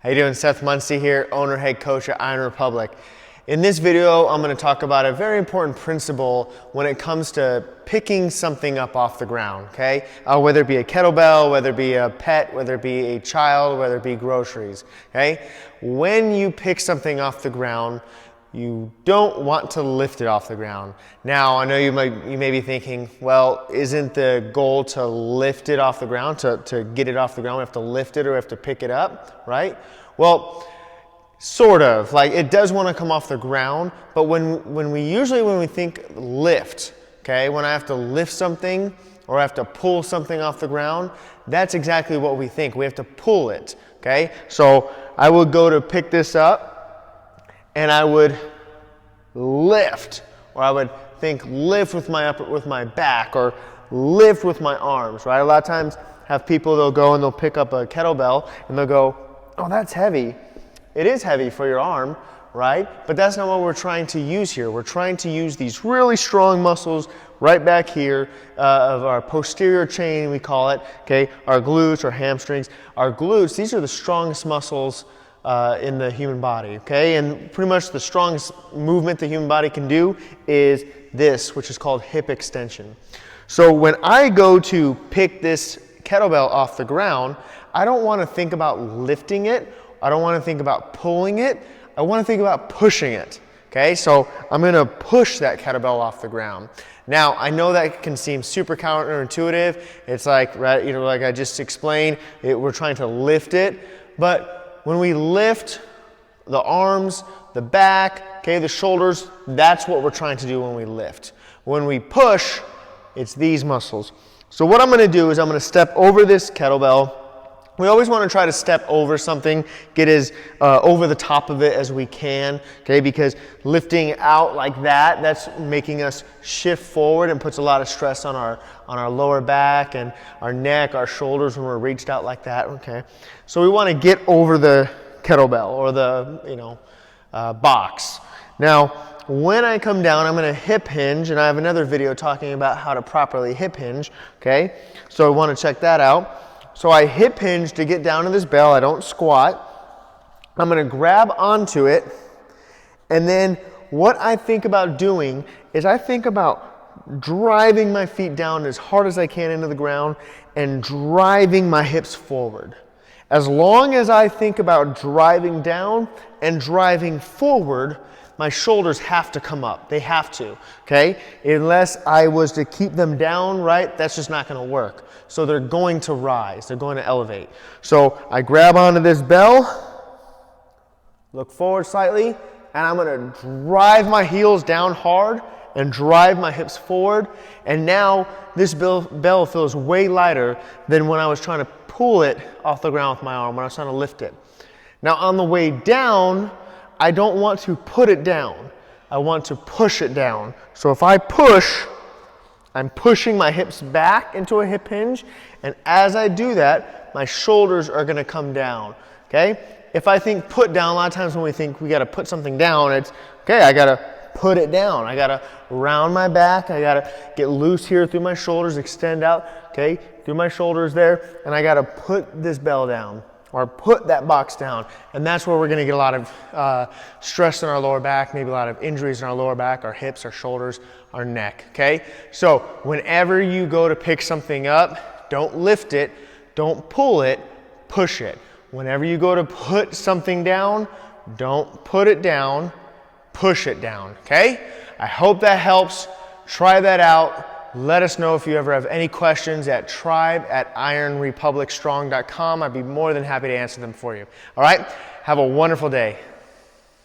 How you doing? Seth Muncie here, owner, head coach at Iron Republic. In this video, I'm going to talk about a very important principle when it comes to picking something up off the ground, okay? Whether it be a kettlebell, whether it be a pet, whether it be a child, whether it be groceries, okay? When you pick something off the ground, you don't want to lift it off the ground. Now, I know you may be thinking, well, isn't the goal to lift it off the ground, to get it off the ground? We have to lift it or we have to pick it up, right? Well, sort of. Like, it does want to come off the ground, but when we think lift, okay, when I have to lift something or I have to pull something off the ground, that's exactly what we think. We have to pull it, okay? So I would go to pick this up, and I would lift, or I would think lift with my back, or lift with my arms, right? A lot of times have people, they'll go and they'll pick up a kettlebell and they'll go, oh, that's heavy. It is heavy for your arm, right? But that's not what we're trying to use here. We're trying to use these really strong muscles right back here of our posterior chain, we call it, okay? Our glutes, our hamstrings. Our glutes, these are the strongest muscles in the human body, okay? And pretty much the strongest movement the human body can do is this, which is called hip extension. So when I go to pick this kettlebell off the ground, I don't want to think about lifting it. I don't want to think about pulling it. I want to think about pushing it, okay? So I'm going to push that kettlebell off the ground. Now, I know that can seem super counterintuitive. It's like, right, you know, like I just explained, we're trying to lift it, but when we lift the arms, the back, okay, the shoulders, that's what we're trying to do when we lift. When we push, it's these muscles. So what I'm going to do is I'm going to step over this kettlebell. We always want to try to step over something, get as over the top of it as we can, okay, because lifting out like that, that's making us shift forward and puts a lot of stress on our lower back and our neck, our shoulders when we're reached out like that, okay. So we want to get over the kettlebell or the, box. Now, when I come down, I'm going to hip hinge, and I have another video talking about how to properly hip hinge, okay. So I want to check that out. So I hip hinge to get down to this bell. I don't squat. I'm going to grab onto it. And then what I think about doing is I think about driving my feet down as hard as I can into the ground and driving my hips forward. As long as I think about driving down and driving forward, my shoulders have to come up. They have to, okay? Unless I was to keep them down, right, that's just not going to work. So they're going to rise. They're going to elevate. So I grab onto this bell, look forward slightly, and I'm going to drive my heels down hard and drive my hips forward. And now this bell feels way lighter than when I was trying to pull it off the ground with my arm, when I was trying to lift it. Now on the way down, I don't want to put it down. I want to push it down. So if I push, I'm pushing my hips back into a hip hinge, and as I do that, my shoulders are going to come down, okay? If I think put down, a lot of times when we think we got to put something down, it's, okay, I got to put it down. I got to round my back. I got to get loose here through my shoulders, extend out, okay, through my shoulders there, and I got to put this bell down, or put that box down. And that's where we're going to get a lot of stress in our lower back, maybe a lot of injuries in our lower back, our hips, our shoulders, our neck, okay? So whenever you go to pick something up, don't lift it, don't pull it, push it. Whenever you go to put something down, don't put it down, push it down, okay? I hope that helps. Try that out. Let us know if you ever have any questions at tribe@ironrepublicstrong.com. I'd be more than happy to answer them for you. All right? Have a wonderful day.